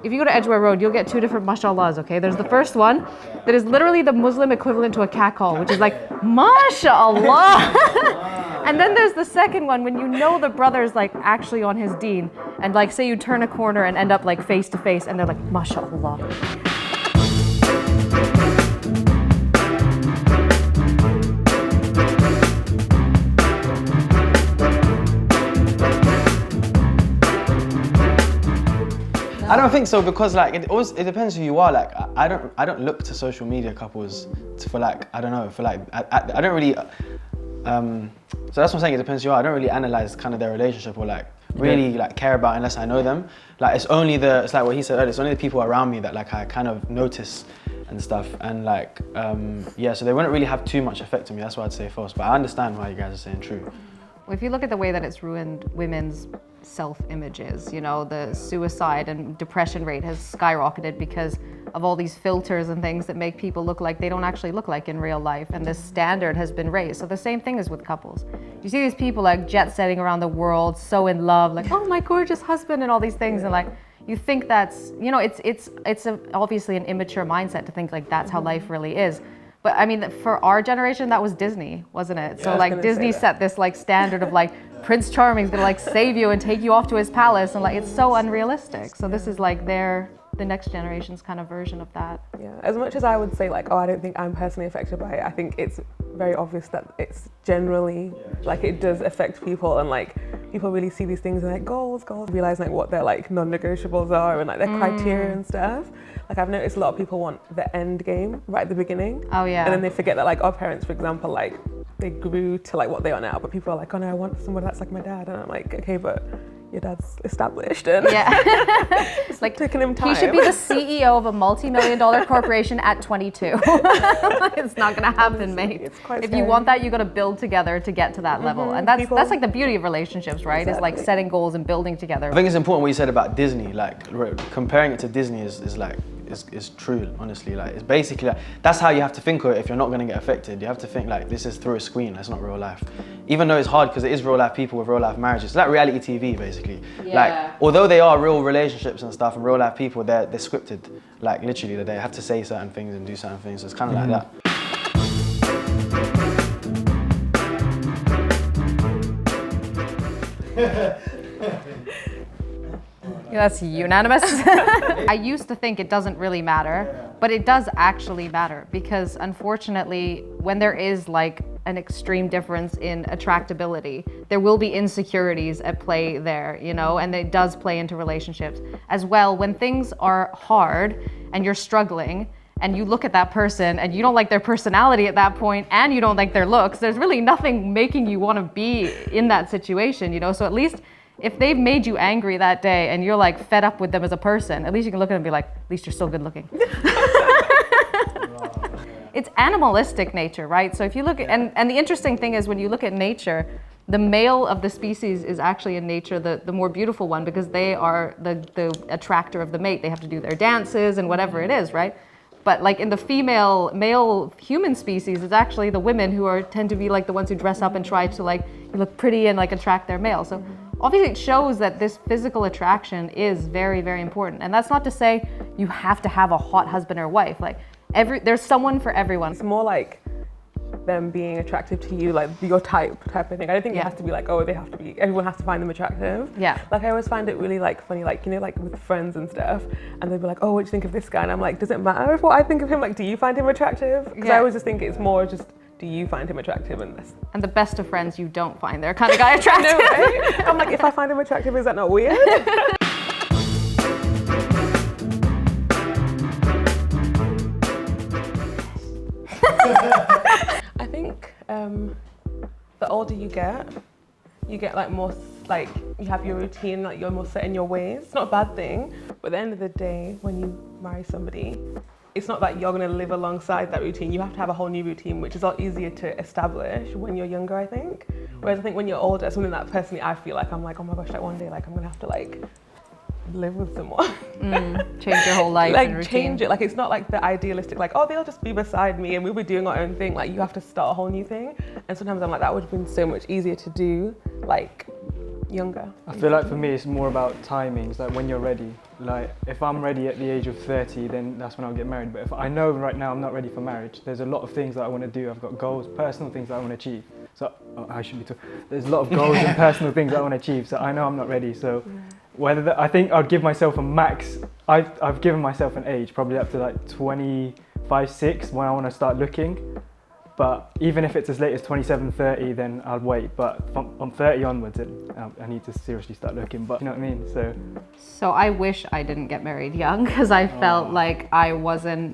if you go to Edgware Road, you'll get two different mashallahs, okay? There's the first one that is literally the Muslim equivalent to a catcall, which is like, mashallah. And then there's the second one when you know the brother's like actually on his deen, and like say you turn a corner and end up like face to face and they're like, mashallah. I don't think so, because like it depends who you are. Like I don't look to social media couples for like, I don't know, for like I don't really so that's what I'm saying, it depends who you are. I don't really analyze kind of their relationship or like really like care about unless I know them. Like it's like what he said earlier, it's only the people around me that like I kind of notice and stuff, and like yeah, so they wouldn't really have too much effect on me. That's why I'd say false, but I understand why you guys are saying true. Well, if you look at the way that it's ruined women's self-images, you know, the suicide and depression rate has skyrocketed because of all these filters and things that make people look like they don't actually look like in real life, and this standard has been raised. So the same thing is with couples. You see these people like jet-setting around the world, so in love, like, oh, my gorgeous husband and all these things, and like, you think that's, you know, it's obviously an immature mindset to think like that's how life really is. But I mean, for our generation, that was Disney, wasn't it? Yeah, so like Disney set this like standard of like Prince Charming's gonna like save you and take you off to his palace, and like it's so unrealistic. So this is like the next generation's kind of version of that. Yeah, as much as I would say like, oh, I don't think I'm personally affected by it, I think it's very obvious that it's generally like it does affect people, and like people really see these things and like goals, realize like what their like non-negotiables are and like their criteria and stuff. Like I've noticed a lot of people want the end game right at the beginning. Oh yeah. And then they forget that like our parents, for example, like they grew to like what they are now, but people are like, oh no, I want someone that's like my dad, and I'm like, okay, but your dad's established and it's like taking him time. He should be the CEO of a multi-million-dollar corporation at 22. It's not gonna happen, mate. It's quite scary. You want that, you gotta build together to get to that level. And that's like the beauty of relationships, right? Exactly. Is like setting goals and building together. I think it's important what you said about Disney, like comparing it to Disney is true, honestly. Like it's basically like, that's how you have to think of it if you're not gonna get affected. You have to think like, this is through a screen, that's not real life. Even though it's hard because it is real life people with real life marriages. It's like reality TV basically. Yeah. Like, although they are real relationships and stuff and real life people, they're scripted. Like literally, they have to say certain things and do certain things. So it's kind of like that. Yeah, that's unanimous. I used to think it doesn't really matter, but it does actually matter, because unfortunately, when there is like an extreme difference in attractability, there will be insecurities at play there, you know, and it does play into relationships as well. When things are hard and you're struggling and you look at that person and you don't like their personality at that point and you don't like their looks, there's really nothing making you want to be in that situation, you know. So at least if they've made you angry that day and you're like fed up with them as a person, at least you can look at them and be like, at least you're still good looking. It's animalistic nature, right? So if you look at, and the interesting thing is when you look at nature, the male of the species is actually in nature the more beautiful one, because they are the attractor of the mate. They have to do their dances and whatever it is, right? But like in the male human species, it's actually the women who tend to be like the ones who dress up and try to like look pretty and like attract their male. So obviously it shows that this physical attraction is very, very important. And that's not to say you have to have a hot husband or wife. Like there's someone for everyone. It's more like them being attractive to you, like your type of thing. I don't think it has to be like, oh, everyone has to find them attractive. Yeah. Like I always find it really like funny, like, you know, like with friends and stuff, and they'd be like, oh, what do you think of this guy? And I'm like, does it matter if what I think of him? Like, do you find him attractive? Because I always just think it's more just, do you find him attractive? And the best of friends, you don't find their kind of guy attractive. No, right? I'm like, if I find him attractive, is that not weird? I think the older you get like more, like you have your routine, like you're more set in your ways. It's not a bad thing, but at the end of the day, when you marry somebody, it's not that you're going to live alongside that routine. You have to have a whole new routine, which is a lot easier to establish when you're younger, I think. Whereas I think when you're older, something that personally I feel like, I'm like, oh my gosh, like one day, like I'm going to have to like live with someone. Change your whole life like and routine. Change it. Like it's not like the idealistic, like, oh, they'll just be beside me and we'll be doing our own thing. Like you have to start a whole new thing. And sometimes I'm like, that would have been so much easier to do, like, younger? I feel like for me it's more about timings, like when you're ready. Like if I'm ready at the age of 30, then that's when I'll get married. But if I know right now I'm not ready for marriage, there's a lot of things that I want to do. I've got goals, personal things that I want to achieve. So I should be talking. There's a lot of goals and personal things that I want to achieve. So I know I'm not ready. So I think I'd give myself a max. I've given myself an age, probably up to like 25, 6 when I want to start looking. But even if it's as late as 27, 30, then I'll wait. But from 30 onwards, I need to seriously start looking. But you know what I mean? So I wish I didn't get married young because I felt like I don't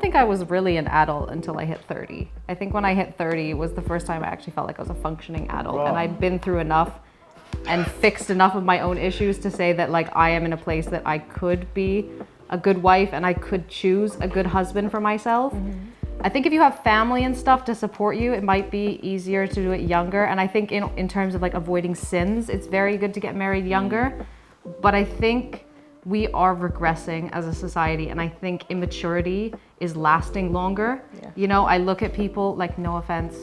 think I was really an adult until I hit 30. I think when I hit 30 was the first time I actually felt like I was a functioning adult. Wow. And I'd been through enough and fixed enough of my own issues to say that like I am in a place that I could be a good wife and I could choose a good husband for myself. I think if you have family and stuff to support you, it might be easier to do it younger. And I think in terms of like avoiding sins, it's very good to get married younger. But I think we are regressing as a society, and I think immaturity is lasting longer. Yeah. You know, I look at people, like, no offense,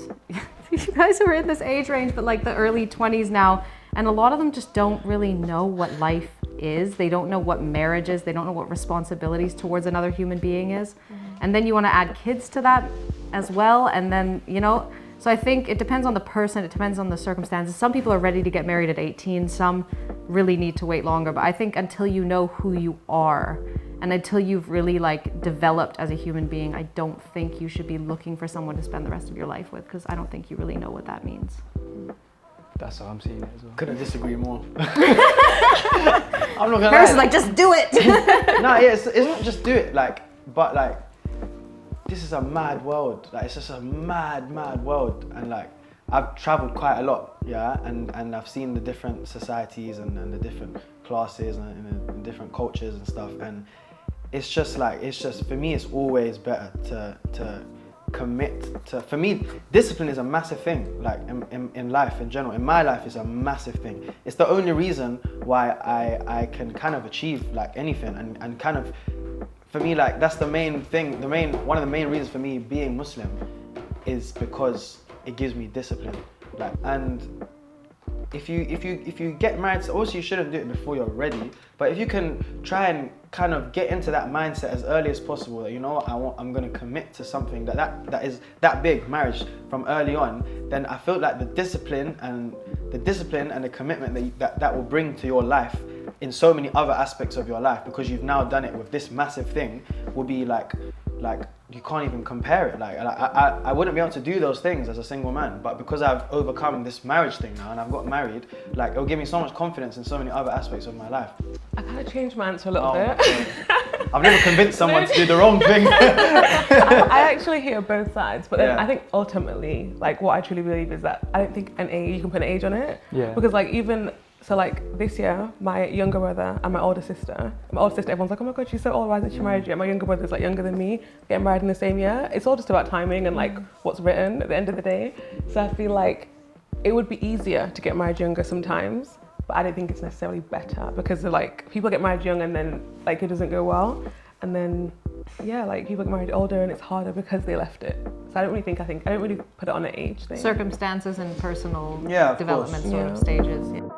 you guys are in this age range, but like the early 20s now, and a lot of them just don't really know what life is. They don't know what marriage is. They don't know what responsibilities towards another human being is. And then you want to add kids to that as well. And then, you know, so I think it depends on the person. It depends on the circumstances. Some people are ready to get married at 18. Some really need to wait longer. But I think until you know who you are and until you've really like developed as a human being, I don't think you should be looking for someone to spend the rest of your life with, because I don't think you really know what that means. That's how I'm seeing it as well. Couldn't disagree more. I'm not gonna Harris lie. is like, just do it. No, yeah, it's not just do it, like, but like, this is a mad world. Like, it's just a mad world. And like, I've traveled quite a lot, yeah, and I've seen the different societies and the different classes and different cultures and stuff. And it's just for me, it's always better to commit to. For me, discipline is a massive thing. Like in life in general, in my life, it's a massive thing. It's the only reason why I can kind of achieve like anything and kind of. For me, like, that's the main thing. One of the main reasons for me being Muslim is because it gives me discipline. Like, and if you get married, so also you shouldn't do it before you're ready. But if you can try and kind of get into that mindset as early as possible, that, you know what, I'm going to commit to something that is that big, marriage, from early on, then I feel like the discipline and the commitment that will bring to your life in so many other aspects of your life, because you've now done it with this massive thing, will be like you can't even compare it. Like I wouldn't be able to do those things as a single man, but because I've overcome this marriage thing now and I've got married, like, it'll give me so much confidence in so many other aspects of my life. I kind of changed my answer a little bit. I've never convinced someone to do the wrong thing. I actually hear both sides, but then Yeah. I think ultimately, like, what I truly believe is that I don't think you can put an age on it. Yeah. Because like so like this year, my younger brother and my older sister, everyone's like, oh my God, she's so old, why isn't she married yet? My younger brother's like younger than me, getting married in the same year. It's all just about timing and like what's written at the end of the day. So I feel like it would be easier to get married younger sometimes, but I don't think it's necessarily better, because like people get married young and then like it doesn't go well. And then, yeah, like people get married older and it's harder because they left it. So I don't really put it on an age thing. Circumstances and personal Yeah, of development course. sort Yeah. of stages. Yeah.